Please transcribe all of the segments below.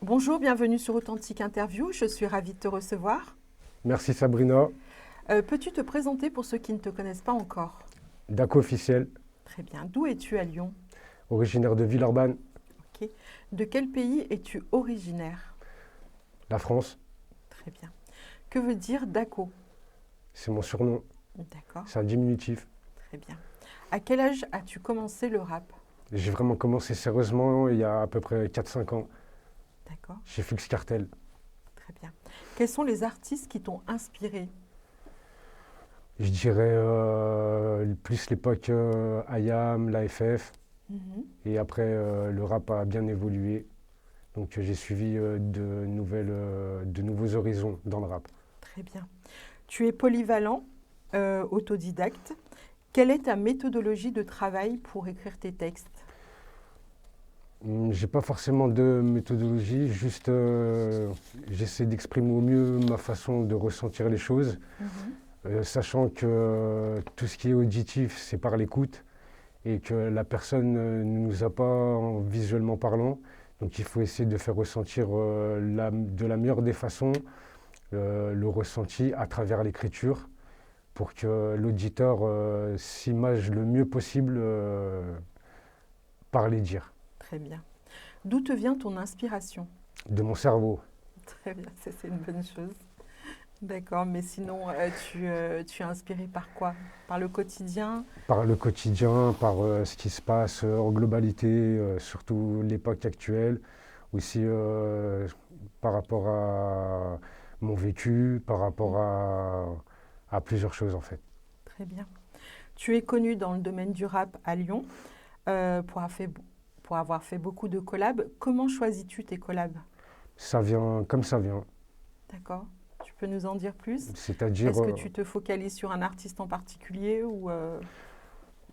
Bonjour, bienvenue sur Authentique Interview. Je suis ravie de te recevoir. Merci Sabrina. Peux-tu te présenter pour ceux qui ne te connaissent pas encore? Daco officiel, Très bien. D'où es-tu à Lyon? originaire de Villeurbanne, Ok. De quel pays es-tu originaire? la France. Très bien. Que veut dire Daco? C'est mon surnom. D'accord, C'est un diminutif. très bien. À quel âge as-tu commencé le rap? J'ai vraiment commencé sérieusement il y a à peu près 4-5 ans D'accord, chez Flux Cartel. très bien. Quels sont les artistes qui t'ont inspiré? Je dirais plus l'époque IAM, l'AFF. Mhm. Et après, le rap a bien évolué. Donc j'ai suivi de nouveaux horizons dans le rap. Très bien. Tu es polyvalent, autodidacte. Quelle est ta méthodologie de travail pour écrire tes textes? J'ai pas forcément de méthodologie, juste j'essaie d'exprimer au mieux ma façon de ressentir les choses. Mhm. Sachant que tout ce qui est auditif, c'est par l'écoute et que la personne ne nous a pas visuellement parlant. Donc il faut essayer de faire ressentir de la meilleure des façons le ressenti à travers l'écriture pour que l'auditeur s'image le mieux possible par les dires Très bien. D'où te vient ton inspiration? de mon cerveau. Très bien, ça c'est une bonne chose. D'accord, mais sinon, tu es inspiré par quoi? Par le quotidien? Par le quotidien, par ce qui se passe en globalité, surtout l'époque actuelle, aussi par rapport à mon vécu, par rapport à plusieurs choses en fait. Très bien. Tu es connu dans le domaine du rap à Lyon pour avoir fait beaucoup de collabs. Comment choisis-tu tes collabs? Ça vient comme ça vient, D'accord. Tu peux nous en dire plus? c'est-à-dire Est-ce que tu te focalises sur un artiste en particulier ou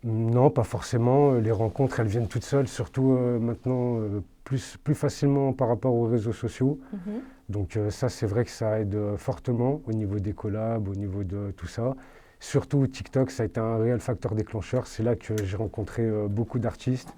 non, pas forcément, les rencontres elles viennent toutes seules, surtout maintenant plus facilement par rapport aux réseaux sociaux. Mhm. Donc ça, c'est vrai que ça aide fortement au niveau des collabs, au niveau de tout ça. Surtout TikTok, ça a été un réel facteur déclencheur. C'est là que j'ai rencontré beaucoup d'artistes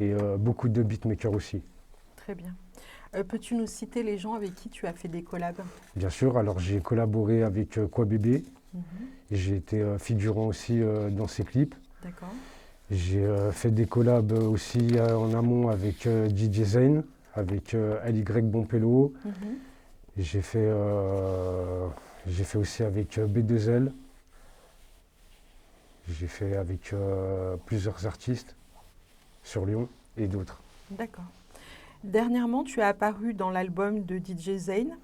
Mhm. et beaucoup de beatmakers aussi. Très bien. Peux-tu nous citer les gens avec qui tu as fait des collabs? Bien sûr, alors j'ai collaboré avec Quoi Bébé Mhm. et j'ai été figurant aussi dans ses clips. D'accord. J'ai fait des collabs aussi en amont avec DJ Zane, avec LY Bonpello. Mhm. J'ai fait, j'ai fait aussi avec B2L. J'ai fait avec plusieurs artistes sur Lyon et d'autres. D'accord. Dernièrement, tu as apparu dans l'album de DJ Zane.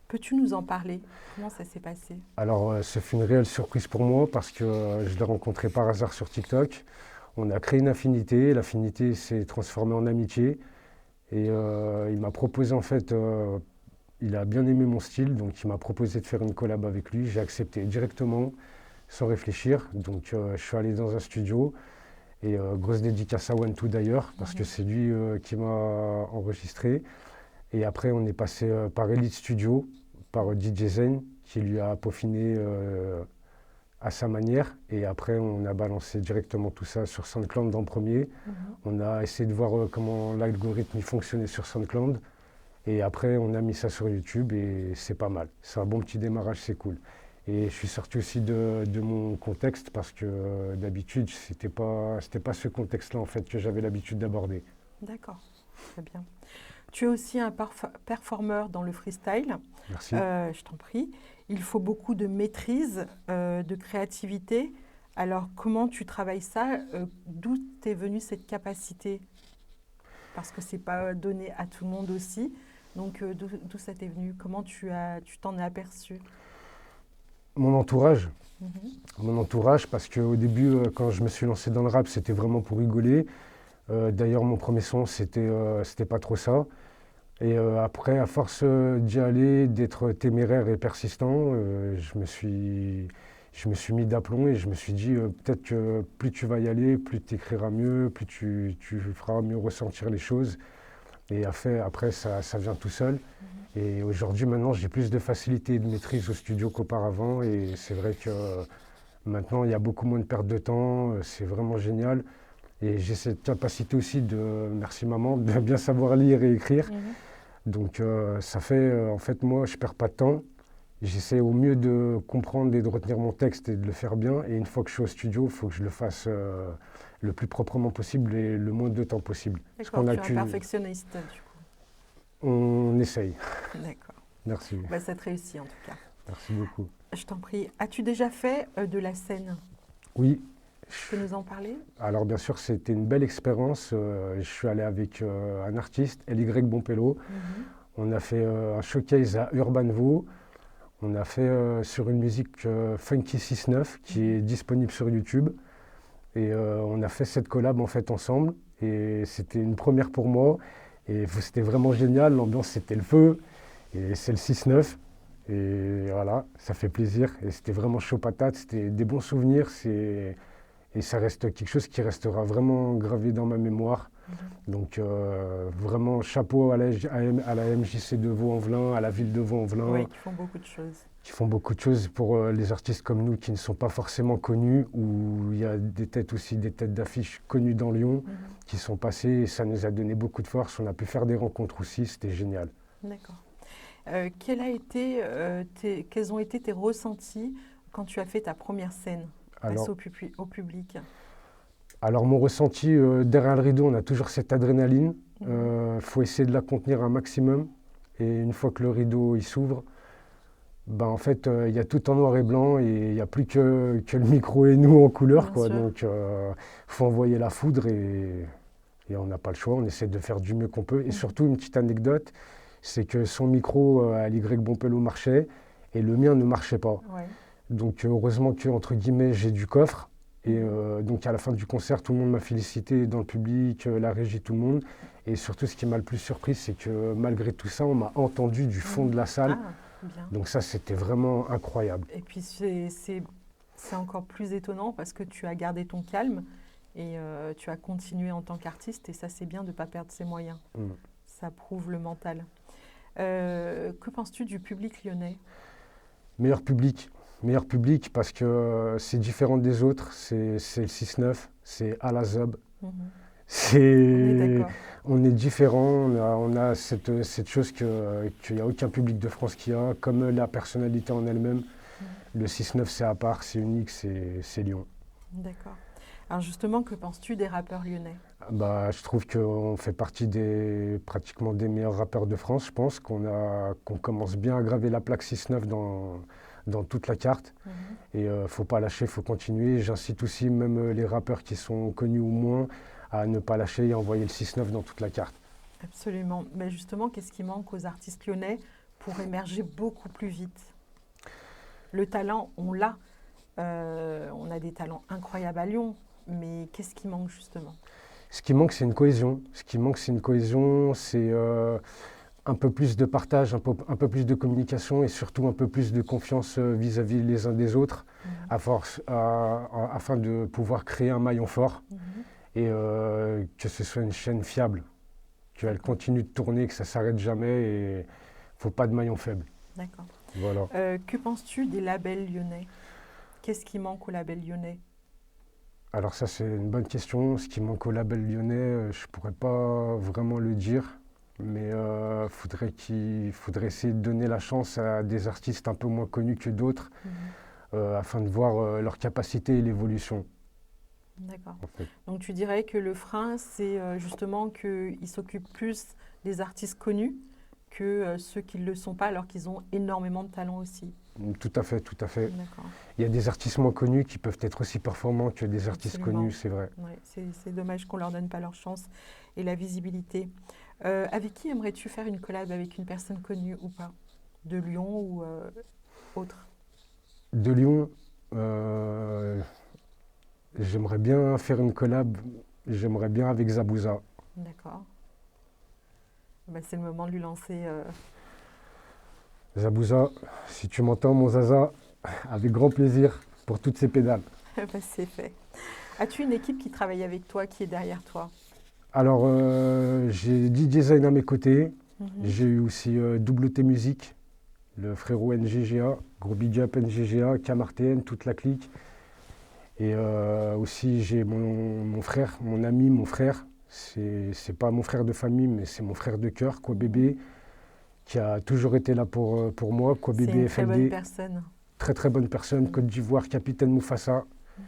Peux-tu nous en parler? Comment ça s'est passé? Alors, ce fut une réelle surprise pour moi parce que je l'ai rencontré par hasard sur TikTok. On a créé une affinité. L'affinité s'est transformée en amitié. Et il m'a proposé, en fait, il a bien aimé mon style, donc il m'a proposé de faire une collab avec lui. J'ai accepté directement, sans réfléchir. Donc, je suis allé dans un studio. Et grosse dédicace à One Two d'ailleurs, parce que Mhm. c'est lui qui m'a enregistré. Et après, on est passé par Elite Studio, par DJ Zen, qui lui a peaufiné à sa manière. Et après, on a balancé directement tout ça sur SoundCloud en premier. Mhm. On a essayé de voir comment l'algorithme il fonctionnait sur SoundCloud. Et après, on a mis ça sur YouTube et c'est pas mal. C'est un bon petit démarrage, c'est cool. Et je suis sorti aussi de mon contexte parce que d'habitude, c'était pas ce contexte-là en fait que j'avais l'habitude d'aborder. D'accord, très bien. Tu es aussi un performeur dans le freestyle. Merci. Je t'en prie. Il faut beaucoup de maîtrise, de créativité. Alors, comment tu travailles ça? D'où t'es venue cette capacité? Parce que c'est pas donné à tout le monde aussi. Donc, d'où ça t'est venu? Comment tu t'en es aperçu? Mon entourage, Mhm. mon entourage, parce qu'au début, quand je me suis lancé dans le rap, c'était vraiment pour rigoler. D'ailleurs, mon premier son, c'était pas trop ça. Et après, à force d'y aller, d'être téméraire et persistant, je me suis mis d'aplomb et je me suis dit peut-être que plus tu vas y aller, plus tu écriras mieux, plus tu feras mieux ressentir les choses. Et après, ça vient tout seul. Mhm. Et aujourd'hui, maintenant, j'ai plus de facilité et de maîtrise au studio qu'auparavant. Et c'est vrai que maintenant, il y a beaucoup moins de perte de temps. C'est vraiment génial. Et j'ai cette capacité aussi de, merci maman, de bien savoir lire et écrire. Mhm. Donc ça fait, en fait, moi, je perds pas de temps. J'essaie au mieux de comprendre et de retenir mon texte et de le faire bien. Et une fois que je suis au studio, il faut que je le fasse le plus proprement possible et le moins de temps possible. Parce D'accord, qu'on a tu es un perfectionniste du coup. On essaye. D'accord. Merci. Bah, ça te réussit en tout cas. Merci beaucoup. Je t'en prie. As-tu déjà fait de la scène? Oui. Tu peux nous en parler? Alors bien sûr, c'était une belle expérience. Je suis allé avec un artiste, LY Bompello. On a fait un showcase à Urban Vaux. On a fait sur une musique Funky 6-9 qui est disponible sur YouTube. Et on a fait cette collab en fait ensemble. Et c'était une première pour moi. Et c'était vraiment génial. L'ambiance, c'était le feu. Et c'est le 6-9. Et voilà, ça fait plaisir. Et c'était vraiment chaud patate. C'était des bons souvenirs. Et ça reste quelque chose qui restera vraiment gravé dans ma mémoire. Donc vraiment chapeau à la MJC de Vaux-en-Velin, à la ville de Vaux-en-Velin. Oui, qui font beaucoup de choses. Qui font beaucoup de choses pour les artistes comme nous qui ne sont pas forcément connus, où il y a des têtes d'affiche connues dans Lyon qui sont passées. Et ça nous a donné beaucoup de force. On a pu faire des rencontres aussi, c'était génial. D'accord. Quels ont été tes ressentis quand tu as fait ta première scène face au public? Alors mon ressenti, derrière le rideau, on a toujours cette adrénaline. Faut essayer de la contenir un maximum. Et une fois que le rideau il s'ouvre, ben, en fait, il y a tout en noir et blanc et il n'y a plus que le micro et nous en couleur. Quoi. Donc faut envoyer la foudre et on n'a pas le choix. On essaie de faire du mieux qu'on peut. Et surtout, une petite anecdote, c'est que son micro à LY Bompello marchait et le mien ne marchait pas. Ouais. Donc heureusement que, entre guillemets, j'ai du coffre. Et donc à la fin du concert, tout le monde m'a félicité dans le public, la régie, tout le monde. Et surtout, ce qui m'a le plus surpris, c'est que malgré tout ça, on m'a entendu du fond de la salle. Bien. Donc ça, c'était vraiment incroyable. Et puis c'est encore plus étonnant parce que tu as gardé ton calme et tu as continué en tant qu'artiste. Et ça, c'est bien de ne pas perdre ses moyens. Ça prouve le mental. Que penses-tu du public lyonnais? Meilleur public parce que c'est différent des autres, c'est le 6-9, c'est à la zob. On est différent, on a cette chose qu'il n'y a aucun public de France qui a, comme la personnalité en elle-même. Le 6-9 c'est à part, c'est unique, c'est Lyon. D'accord. Alors justement, que penses-tu des rappeurs lyonnais? Je trouve qu'on fait partie pratiquement des meilleurs rappeurs de France. Je pense qu'on commence bien à graver la plaque 6-9 dans toute la carte. Et faut pas lâcher, faut continuer. J'incite aussi même les rappeurs qui sont connus ou moins à ne pas lâcher et envoyer le 6-9 dans toute la carte. Absolument. Mais justement, qu'est-ce qui manque aux artistes lyonnais pour émerger beaucoup plus vite? Le talent, on l'a. On a des talents incroyables à Lyon. Mais qu'est-ce qui manque justement? Ce qui manque, c'est une cohésion. C'est un peu plus de partage, un peu plus de communication et surtout un peu plus de confiance vis-à-vis les uns des autres, afin de pouvoir créer un maillon fort et que ce soit une chaîne fiable, qu'elle continue de tourner, que ça ne s'arrête jamais et il ne faut pas de maillon faible. D'accord. Voilà. Que penses-tu des labels lyonnais? Qu'est-ce qui manque aux labels lyonnais? Alors ça, c'est une bonne question. Ce qui manque au label lyonnais, je ne pourrais pas vraiment le dire. Mais faudrait essayer de donner la chance à des artistes un peu moins connus que d'autres afin de voir leur capacité et l'évolution. D'accord. En fait. Donc tu dirais que le frein, c'est justement qu'ils s'occupent plus des artistes connus que ceux qui ne le sont pas alors qu'ils ont énormément de talent aussi. Tout à fait, tout à fait. D'accord. Il y a des artistes moins connus qui peuvent être aussi performants que des artistes connus, c'est vrai. Ouais, c'est dommage qu'on ne leur donne pas leur chance et la visibilité. Avec qui aimerais-tu faire une collab, avec une personne connue ou pas? De Lyon ou autre? De Lyon, j'aimerais bien faire une collab, j'aimerais bien avec Zabouza. D'accord. C'est le moment de lui lancer... Zabouza, si tu m'entends, mon Zaza, avec grand plaisir pour toutes ces pédales. C'est fait. As-tu une équipe qui travaille avec toi, qui est derrière toi? Alors, j'ai DJ Zayn à mes côtés. J'ai eu aussi WT Music, le frérot NGGA, gros big up NGGA, Camartn, toute la clique. Et aussi, j'ai mon frère, mon ami, mon frère. C'est pas mon frère de famille, mais c'est mon frère de cœur, quoi, bébé. qui a toujours été là pour moi, C'est Kwabébé une très bonne FLD, personne. très très bonne personne, Côte d'Ivoire, capitaine Mufasa. Mhm.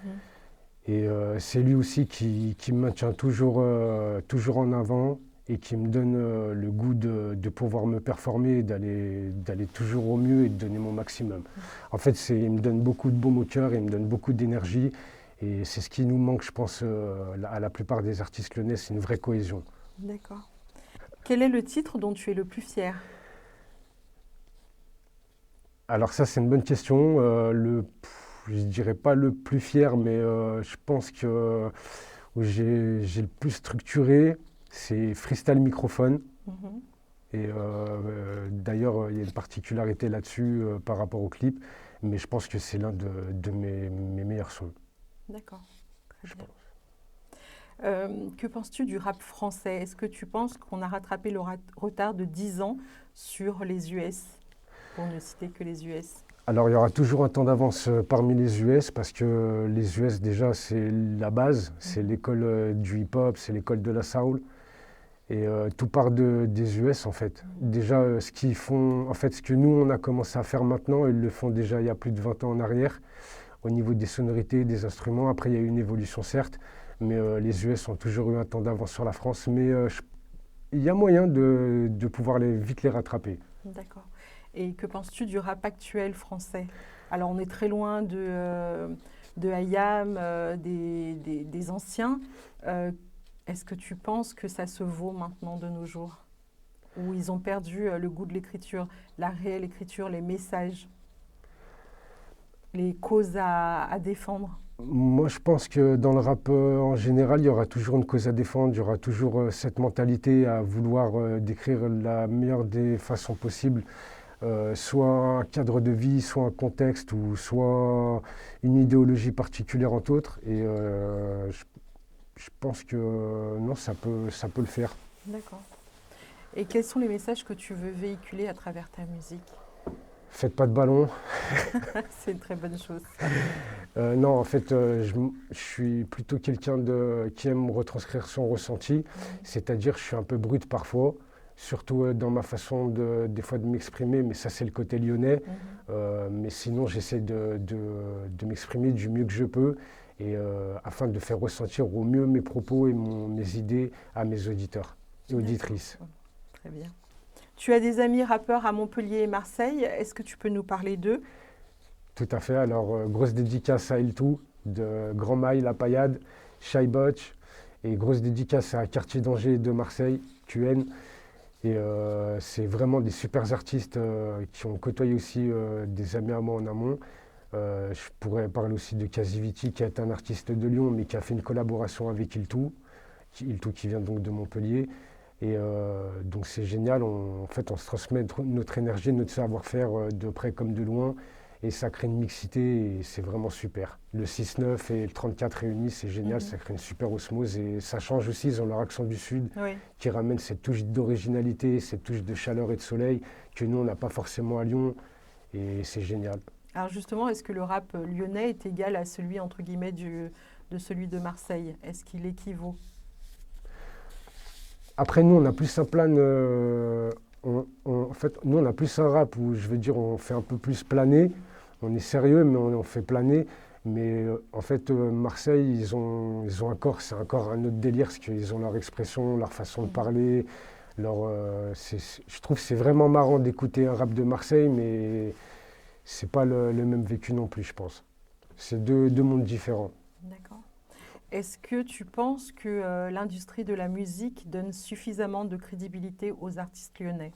Et c'est lui aussi qui me maintient toujours en avant et qui me donne le goût de pouvoir me performer, d'aller toujours au mieux et de donner mon maximum. En fait, il me donne beaucoup de baume au cœur, il me donne beaucoup d'énergie. Et c'est ce qui nous manque, je pense, à la plupart des artistes lyonnais, c'est une vraie cohésion. D'accord. Quel est le titre dont tu es le plus fier? Alors ça, c'est une bonne question. Je ne dirais pas le plus fier, mais je pense que où j'ai le plus structuré, c'est freestyle microphone. Mhm. Et d'ailleurs, il y a une particularité là-dessus par rapport au clip, mais je pense que c'est l'un de mes meilleurs sons, D'accord. Très je bien. pense. Que penses-tu du rap français? Est-ce que tu penses qu'on a rattrapé le retard de 10 ans sur les US, pour ne citer que les US? Alors, il y aura toujours un temps d'avance parmi les US, parce que les US, déjà, c'est la base, c'est Mhm. l'école du hip-hop, c'est l'école de la soul. Et tout part des US en fait. Mhm. Déjà, ce qu'ils font, en fait, ce que nous on a commencé à faire maintenant, ils le font déjà il y a plus de 20 ans en arrière, au niveau des sonorités, des instruments. Après, il y a eu une évolution certes, mais les US ont toujours eu un temps d'avance sur la France. Mais il y a moyen de pouvoir vite les rattraper. D'accord. Et que penses-tu du rap actuel français? Alors, on est très loin de IAM, des anciens. Euh, Est-ce que tu penses que ça se vaut maintenant de nos jours? Où ils ont perdu le goût de l'écriture, la réelle écriture, les messages, les causes à défendre? Moi, je pense que dans le rap en général, il y aura toujours une cause à défendre, il y aura toujours cette mentalité à vouloir décrire la meilleure des façons possibles. Soit un cadre de vie, soit un contexte, ou soit une idéologie particulière entre autres. Et je pense que non, ça peut le faire. D'accord. Et quels sont les messages que tu veux véhiculer à travers ta musique? Faites pas de ballon. C'est une très bonne chose. Non, en fait, je suis plutôt quelqu'un qui aime retranscrire son ressenti. Mhm. C'est-à-dire, je suis un peu brut parfois, surtout dans ma façon des fois de m'exprimer, mais ça, c'est le côté lyonnais. Mhm. Mais sinon, j'essaie de m'exprimer du mieux que je peux, et afin de faire ressentir au mieux mes propos et mes idées à mes auditeurs et auditrices. D'accord. Très bien. Tu as des amis rappeurs à Montpellier et Marseille. Est-ce que tu peux nous parler d'eux? Tout à fait. Alors, grosse dédicace à Iltou, de Grand Mail, La Paillade, Shy Botch, et grosse dédicace à Quartier d'Angers de Marseille, QN. Et c'est vraiment des super artistes qui ont côtoyé aussi des amis à moi en amont. Je pourrais parler aussi de Casiviti, qui est un artiste de Lyon, mais qui a fait une collaboration avec Iltou, Iltou qui vient donc de Montpellier. Et donc c'est génial, en fait on se transmet notre énergie, notre savoir-faire de près comme de loin, et ça crée une mixité et c'est vraiment super. Le 6-9 et le 34 réunis, c'est génial, Mhm. ça crée une super osmose, et ça change aussi, ils ont leur accent du sud Oui. qui ramène cette touche d'originalité, cette touche de chaleur et de soleil que nous on n'a pas forcément à Lyon, et c'est génial. Alors justement, est-ce que le rap lyonnais est égal à celui, entre guillemets, de celui de Marseille? Est-ce qu'il équivaut? Après, nous, on a plus un plan. En fait, nous, on a plus un rap où, je veux dire, on fait un peu plus planer. On est sérieux, mais on fait planer. Mais en fait, Marseille, ils ont c'est encore un autre délire, parce qu'ils ont leur expression, leur façon de Mhm. parler. Je trouve que c'est vraiment marrant d'écouter un rap de Marseille, mais c'est pas le même vécu non plus, je pense. C'est deux mondes différents. D'accord. Est-ce que tu penses que l'industrie de la musique donne suffisamment de crédibilité aux artistes lyonnais?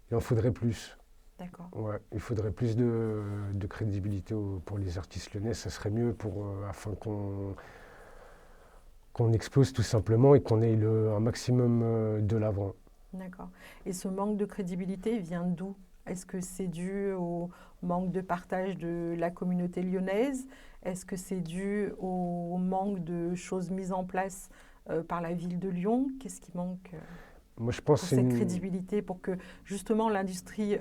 Il en faudrait plus. D'accord. Ouais, il faudrait plus de crédibilité pour les artistes lyonnais, ça serait mieux afin qu'on explose tout simplement et qu'on ait un maximum de l'avant. D'accord. Et ce manque de crédibilité vient d'où? Est-ce que c'est dû au manque de partage de la communauté lyonnaise? Est-ce que c'est dû au manque de choses mises en place par la ville de Lyon? Qu'est-ce qui manque Moi, je pense pour que c'est cette crédibilité, pour que justement l'industrie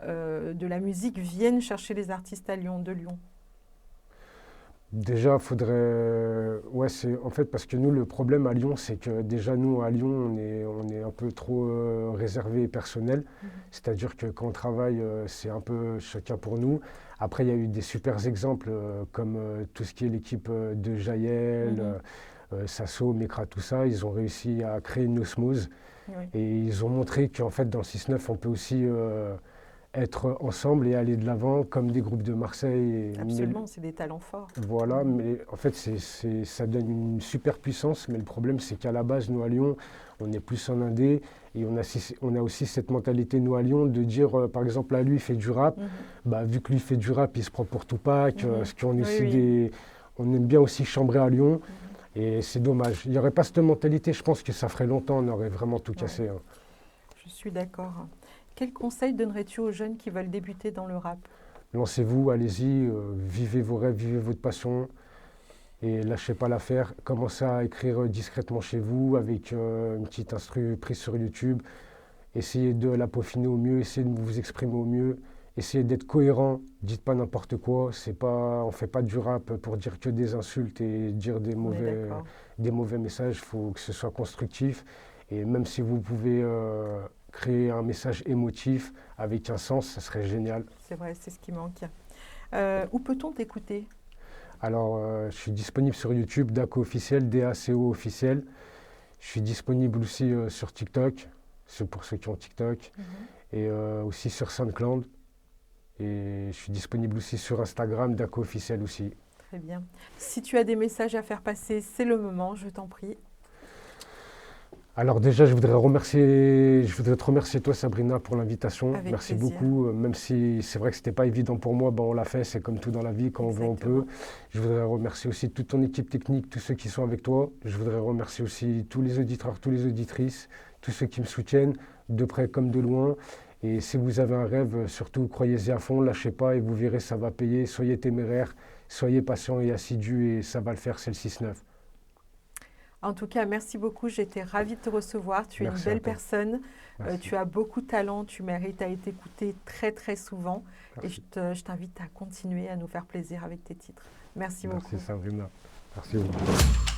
de la musique vienne chercher les artistes à Lyon, de Lyon? Déjà, faudrait. Ouais, c'est en fait parce que nous, le problème à Lyon, c'est que déjà, nous, à Lyon, on est un peu trop réservé et personnel. Mhm. C'est-à-dire que quand on travaille, c'est un peu chacun pour nous. Après, il y a eu des super exemples comme tout ce qui est l'équipe de Jaël, Mhm. Sasso, Mekra, tout ça. Ils ont réussi à créer une osmose Oui, et ils ont montré qu'en fait, dans le 6-9, on peut aussi être ensemble et aller de l'avant comme des groupes de Marseille. absolument, c'est des talents forts. Voilà, Mhm. mais en fait, ça donne une super puissance, mais le problème, c'est qu'à la base, nous, à Lyon, on est plus en indé, et on a aussi cette mentalité, nous, à Lyon, de dire, par exemple, là, lui, il fait du rap, Mhm. bah, vu que lui fait du rap, il se prend pour Tupac, Mhm. parce qu'on est Oui, aussi oui. on aime bien aussi chambrer à Lyon, Mhm. et c'est dommage. Il n'y aurait pas cette mentalité, je pense que ça ferait longtemps, on aurait vraiment tout Ouais, cassé, hein. je suis d'accord. Quel conseil donnerais-tu aux jeunes qui veulent débuter dans le rap? Lancez-vous, allez-y, vivez vos rêves, vivez votre passion. Et lâchez pas l'affaire, commencez à écrire discrètement chez vous avec une petite instru prise sur YouTube. Essayez de la peaufiner au mieux, essayez de vous exprimer au mieux, essayez d'être cohérent, dites pas n'importe quoi. C'est pas, on fait pas du rap pour dire que des insultes et dire On est d'accord. des mauvais messages, il faut que ce soit constructif. Et même si vous pouvez créer un message émotif avec un sens, ça serait génial. C'est vrai, c'est ce qui manque. Où peut-on t'écouter? Alors, je suis disponible sur YouTube, DACO officiel, DACO officiel. Je suis disponible aussi sur TikTok, c'est pour ceux qui ont TikTok, Mhm. et aussi sur SoundCloud. Et je suis disponible aussi sur Instagram, Daco officiel aussi. Très bien. Si tu as des messages à faire passer, c'est le moment, je t'en prie. Alors déjà, je voudrais te remercier toi Sabrina pour l'invitation. Avec Merci plaisir. beaucoup. Même si c'est vrai que c'était pas évident pour moi, ben on l'a fait. C'est comme tout dans la vie, quand on veut, on peut. Exactement. Je voudrais remercier aussi toute ton équipe technique, tous ceux qui sont avec toi. Je voudrais remercier aussi tous les auditeurs, toutes les auditrices, tous ceux qui me soutiennent, de près comme de loin. Et si vous avez un rêve, surtout croyez-y à fond, lâchez pas et vous verrez, ça va payer. Soyez téméraires, soyez patients et assidus et ça va le faire, c'est le 6-9. En tout cas, merci beaucoup. J'étais ravie de te recevoir. Tu es une Merci à belle toi. personne. Merci. Tu as beaucoup de talent. Tu mérites à être écouté très, très souvent. Et Merci. je t'invite à continuer à nous faire plaisir avec tes titres. Merci Merci beaucoup. Sabrina. Merci beaucoup.